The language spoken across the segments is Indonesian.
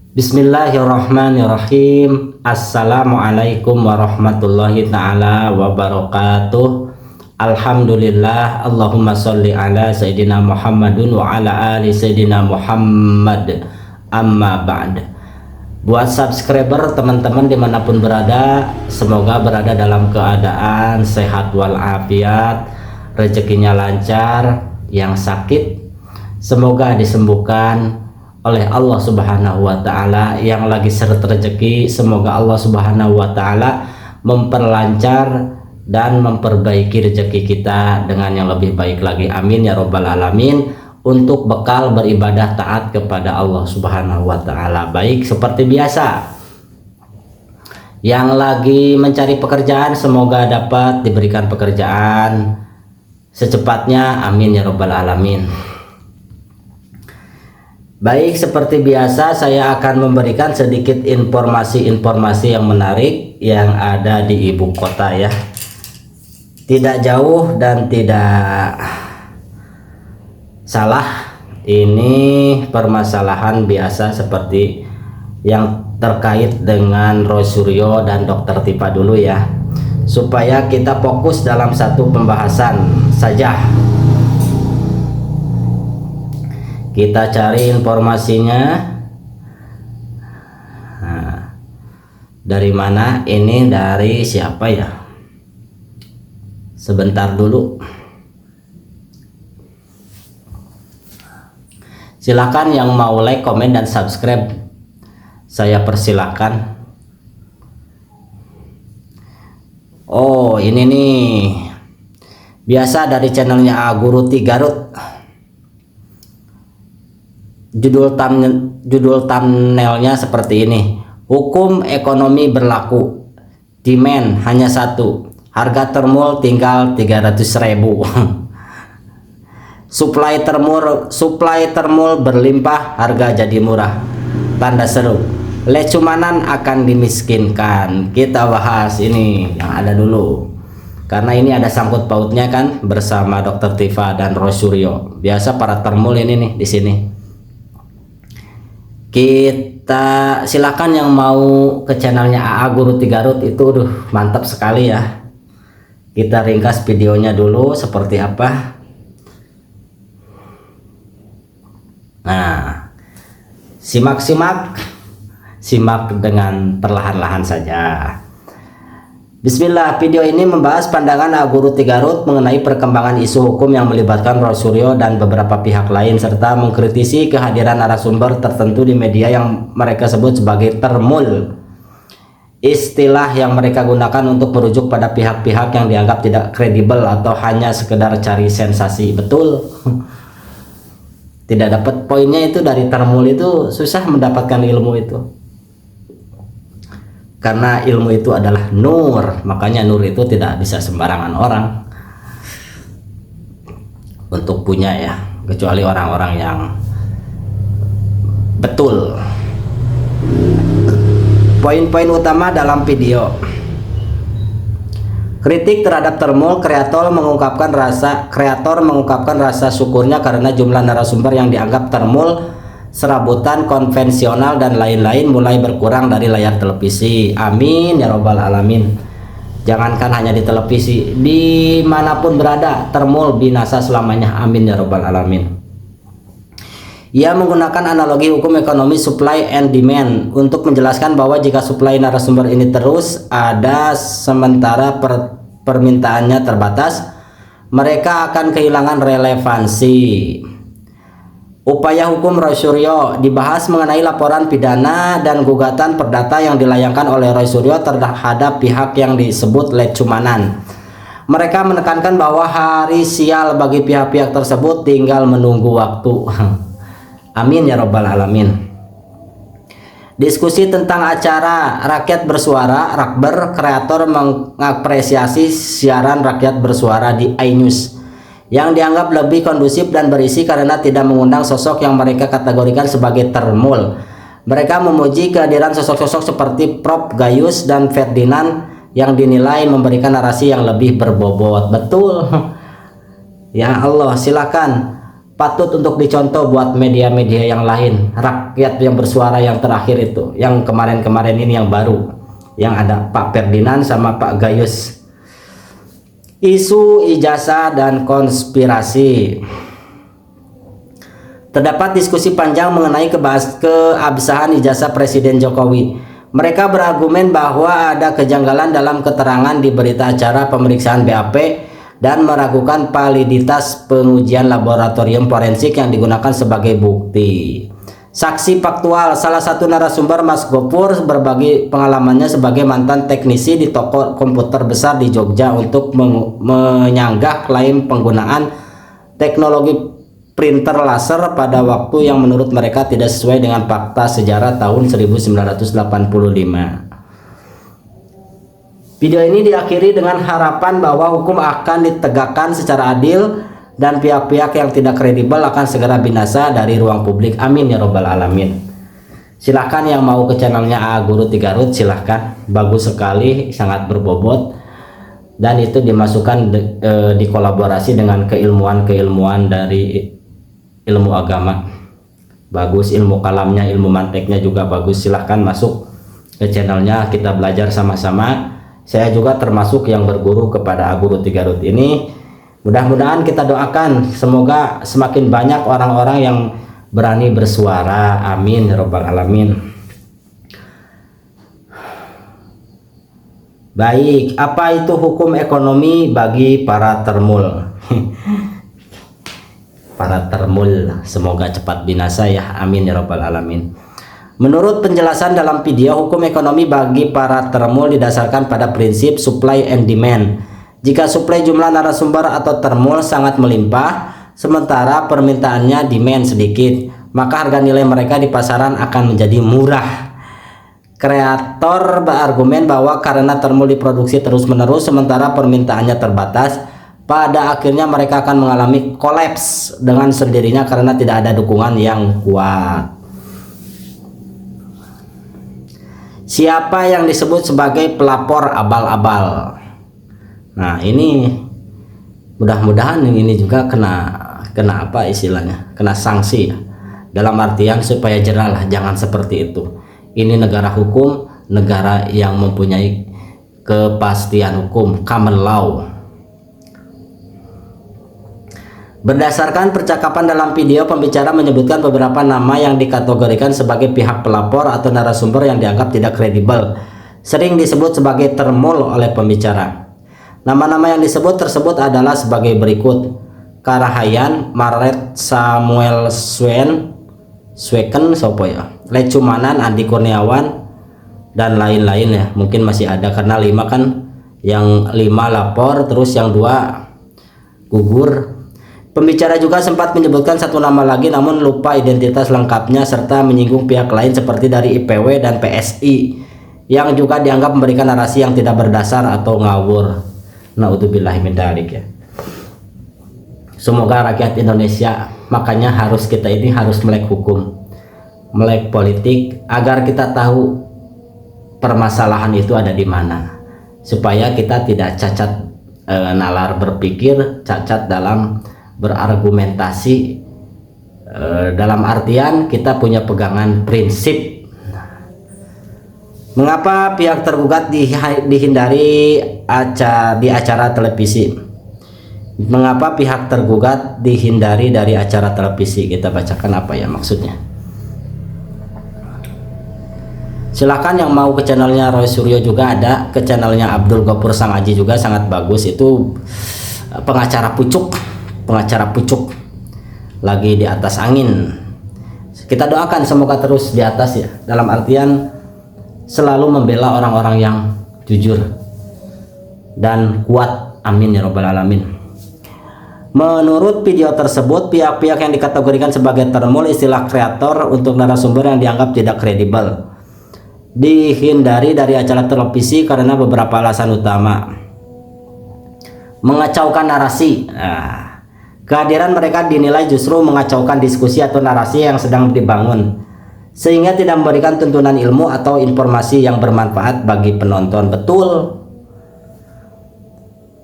Bismillahirrahmanirrahim. Assalamualaikum warahmatullahi ta'ala wabarakatuh. Alhamdulillah. Allahumma sholli ala Sayyidina Muhammadun wa ala ali Sayyidina Muhammad. Amma ba'd. Buat subscriber teman-teman dimanapun berada, semoga berada dalam keadaan sehat walafiat, rezekinya lancar, yang sakit semoga disembuhkan oleh Allah Subhanahu wa Ta'ala, yang lagi seret rezeki semoga Allah Subhanahu wa Ta'ala memperlancar dan memperbaiki rezeki kita dengan yang lebih baik lagi, amin ya robbal alamin, untuk bekal beribadah taat kepada Allah Subhanahu wa Ta'ala. Baik, seperti biasa, yang lagi mencari pekerjaan semoga dapat diberikan pekerjaan secepatnya, amin ya robbal alamin. Baik, seperti biasa saya akan memberikan sedikit informasi-informasi yang menarik yang ada di ibu kota ya. Tidak jauh dan tidak salah, ini permasalahan biasa seperti yang terkait dengan Roy Suryo dan Dr. Tifa dulu ya, supaya kita fokus dalam satu pembahasan saja. Kita cari informasinya. Nah, dari mana ini? Dari siapa ya? Sebentar dulu. Silakan yang mau like, komen, dan subscribe, saya persilakan. Oh, ini nih. Biasa dari channelnya Guru Tigarut. Judul thumbnailnya seperti ini: hukum ekonomi berlaku, demand hanya satu, harga termul tinggal 300.000. supply termul berlimpah, harga jadi murah, tanda seru, lecumanan akan dimiskinkan. Kita bahas ini yang ada dulu, karena ini ada sangkut pautnya kan bersama Dr. Tifa dan Roy Suryo. Biasa para termul ini nih di sini. Kita silakan yang mau ke channelnya AA Guru Tigarut itu, mantap sekali ya. Kita ringkas videonya dulu seperti apa. Nah, simak dengan perlahan-lahan saja. Bismillah. Video ini membahas pandangan Guru Tigarut mengenai perkembangan isu hukum yang melibatkan Roy Suryo dan beberapa pihak lain, serta mengkritisi kehadiran narasumber tertentu di media yang mereka sebut sebagai termul, istilah yang mereka gunakan untuk merujuk pada pihak-pihak yang dianggap tidak kredibel atau hanya sekedar cari sensasi. Betul. Tidak dapat poinnya itu dari termul itu susah mendapatkan ilmu itu. Karena ilmu itu adalah nur, makanya nur itu tidak bisa sembarangan orang untuk punya ya, kecuali orang-orang yang betul. Poin-poin utama dalam video: kritik terhadap termul, kreator mengungkapkan rasa syukurnya karena jumlah narasumber yang dianggap termul, serabutan, konvensional, dan lain-lain mulai berkurang dari layar televisi. Amin ya robbal alamin. Jangankan hanya di televisi, dimanapun berada, termul binasa selamanya. Amin ya robbal alamin. Ia menggunakan analogi hukum ekonomi supply and demand untuk menjelaskan bahwa jika supply narasumber ini terus ada sementara permintaannya terbatas, mereka akan kehilangan relevansi. Upaya hukum Roy Suryo dibahas mengenai laporan pidana dan gugatan perdata yang dilayangkan oleh Roy Suryo terhadap pihak yang disebut lecumanan. Mereka menekankan bahwa hari sial bagi pihak-pihak tersebut tinggal menunggu waktu. Amin ya robbal alamin. Diskusi tentang acara Rakyat Bersuara, Rakber, kreator mengapresiasi siaran Rakyat Bersuara di iNews yang dianggap lebih kondusif dan berisi karena tidak mengundang sosok yang mereka kategorikan sebagai termul. Mereka memuji kehadiran sosok-sosok seperti Prof. Gayus dan Ferdinand yang dinilai memberikan narasi yang lebih berbobot. Betul. Ya Allah, silakan patut untuk dicontoh buat media-media yang lain. Rakyat yang bersuara yang terakhir itu, yang kemarin-kemarin ini yang baru, yang ada Pak Ferdinand sama Pak Gayus. Isu ijazah dan konspirasi. Terdapat diskusi panjang mengenai keabsahan ijazah Presiden Jokowi. Mereka berargumen bahwa ada kejanggalan dalam keterangan di berita acara pemeriksaan BAP dan meragukan validitas pengujian laboratorium forensik yang digunakan sebagai bukti. Saksi faktual, salah satu narasumber Mas Gopur berbagi pengalamannya sebagai mantan teknisi di toko komputer besar di Jogja untuk menyanggah klaim penggunaan teknologi printer laser pada waktu yang menurut mereka tidak sesuai dengan fakta sejarah tahun 1985. Video ini diakhiri dengan harapan bahwa hukum akan ditegakkan secara adil dan pihak-pihak yang tidak kredibel akan segera binasa dari ruang publik. Amin ya robbal alamin. Silahkan yang mau ke channelnya A Guru 3 Rut, silahkan. Bagus sekali, sangat berbobot, dan itu dimasukkan dikolaborasi dengan keilmuan dari ilmu agama. Bagus, ilmu kalamnya, ilmu manteknya juga bagus. Silahkan masuk ke channelnya, kita belajar sama-sama. Saya juga termasuk yang berguru kepada Guru 3 Rut ini. Mudah-mudahan kita doakan semoga semakin banyak orang-orang yang berani bersuara. Amin ya robbal alamin. Baik, apa itu hukum ekonomi bagi para termul? Para termul semoga cepat binasa ya, amin ya robbal alamin. Menurut penjelasan dalam video, hukum ekonomi bagi para termul didasarkan pada prinsip supply and demand. Jika suplai jumlah narasumber atau termul sangat melimpah, sementara permintaannya demand sedikit, maka harga nilai mereka di pasaran akan menjadi murah. Kreator berargumen bahwa karena termul diproduksi terus-menerus sementara permintaannya terbatas, pada akhirnya mereka akan mengalami kolaps dengan sendirinya karena tidak ada dukungan yang kuat. Siapa yang disebut sebagai pelapor abal-abal? Nah, ini mudah-mudahan ini juga kena apa istilahnya? Kena sanksi ya. Dalam artian supaya jerah lah, jangan seperti itu. Ini negara hukum, negara yang mempunyai kepastian hukum, common law. Berdasarkan percakapan dalam video, pembicara menyebutkan beberapa nama yang dikategorikan sebagai pihak pelapor atau narasumber yang dianggap tidak kredibel. Sering disebut sebagai termul oleh pembicara. Nama-nama yang disebut tersebut adalah sebagai berikut: Karahayan, Maret, Samuel Sweken, sopo ya, Lecumanan, Andi Kurniawan, dan lain-lain ya. Mungkin masih ada karena 5 kan, yang 5 lapor, terus yang 2 gugur. Pembicara juga sempat menyebutkan satu nama lagi namun lupa identitas lengkapnya serta menyinggung pihak lain seperti dari IPW dan PSI yang juga dianggap memberikan narasi yang tidak berdasar atau ngawur. Naudzubillahi min dzalik ya. Semoga rakyat Indonesia, makanya kita ini harus melek hukum, melek politik agar kita tahu permasalahan itu ada di mana, supaya kita tidak cacat nalar berpikir, cacat dalam berargumentasi, dalam artian kita punya pegangan prinsip. Mengapa pihak tergugat dihindari di acara televisi? Mengapa pihak tergugat dihindari dari acara televisi? Kita bacakan apa ya maksudnya. Silahkan yang mau ke channelnya Roy Suryo juga ada, ke channelnya Abdul Gopur Sang Aji juga sangat bagus. Itu pengacara pucuk lagi di atas angin. Kita doakan semoga terus di atas ya, dalam artian selalu membela orang-orang yang jujur dan kuat. Amin ya robbal alamin. Menurut video tersebut, pihak-pihak yang dikategorikan sebagai termul istilah kreator untuk narasumber yang dianggap tidak kredibel dihindari dari acara televisi karena beberapa alasan utama. Mengacaukan narasi. Kehadiran mereka dinilai justru mengacaukan diskusi atau narasi yang sedang dibangun, sehingga tidak memberikan tuntunan ilmu atau informasi yang bermanfaat bagi penonton. Betul.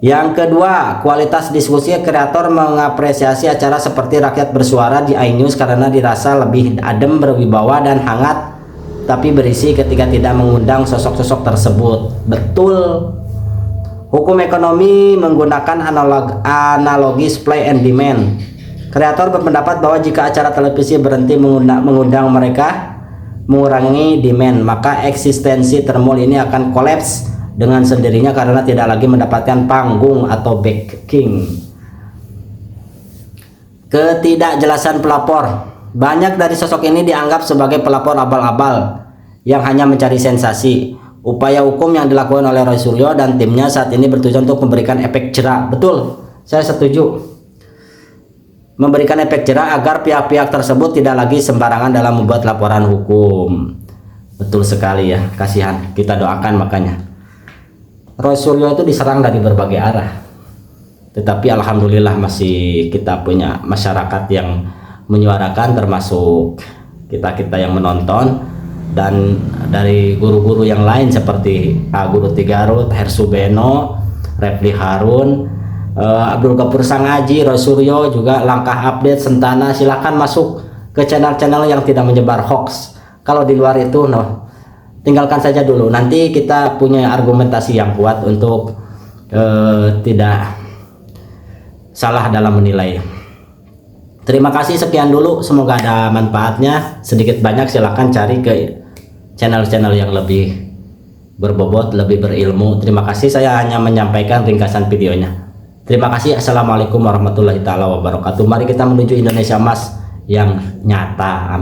Yang kedua, kualitas diskusi. Kreator mengapresiasi acara seperti Rakyat Bersuara di iNews karena dirasa lebih adem, berwibawa, dan hangat, tapi berisi ketika tidak mengundang sosok-sosok tersebut. Betul. Hukum ekonomi menggunakan analogi supply and demand. Kreator berpendapat bahwa jika acara televisi berhenti mengundang mereka, mengurangi demand, maka eksistensi Tremol ini akan kolaps dengan sendirinya karena tidak lagi mendapatkan panggung atau backing. Ketidakjelasan pelapor. Banyak dari sosok ini dianggap sebagai pelapor abal-abal yang hanya mencari sensasi. Upaya hukum yang dilakukan oleh Roy Suryo dan timnya saat ini bertujuan untuk memberikan efek jera. Betul, saya setuju. Memberikan efek jera agar pihak-pihak tersebut tidak lagi sembarangan dalam membuat laporan hukum. Betul sekali ya, kasihan. Kita doakan makanya. Roy Suryo itu diserang dari berbagai arah, tetapi alhamdulillah masih kita punya masyarakat yang menyuarakan, termasuk kita yang menonton, dan dari guru-guru yang lain seperti Pak Guru Tigarut, Hersubeno, Refli Harun, Abdul Gapur Sangaji, Roy Suryo juga, Langkah Update, Sentana. Silahkan masuk ke channel-channel yang tidak menyebar hoax. Kalau di luar itu tinggalkan saja dulu, nanti kita punya argumentasi yang kuat untuk tidak salah dalam menilai. Terima kasih, sekian dulu, semoga ada manfaatnya. Sedikit banyak silahkan cari ke channel-channel yang lebih berbobot, lebih berilmu. Terima kasih, saya hanya menyampaikan ringkasan videonya. Terima kasih. Assalamualaikum warahmatullahi wabarakatuh. Mari kita menuju Indonesia Emas yang nyata. Amin.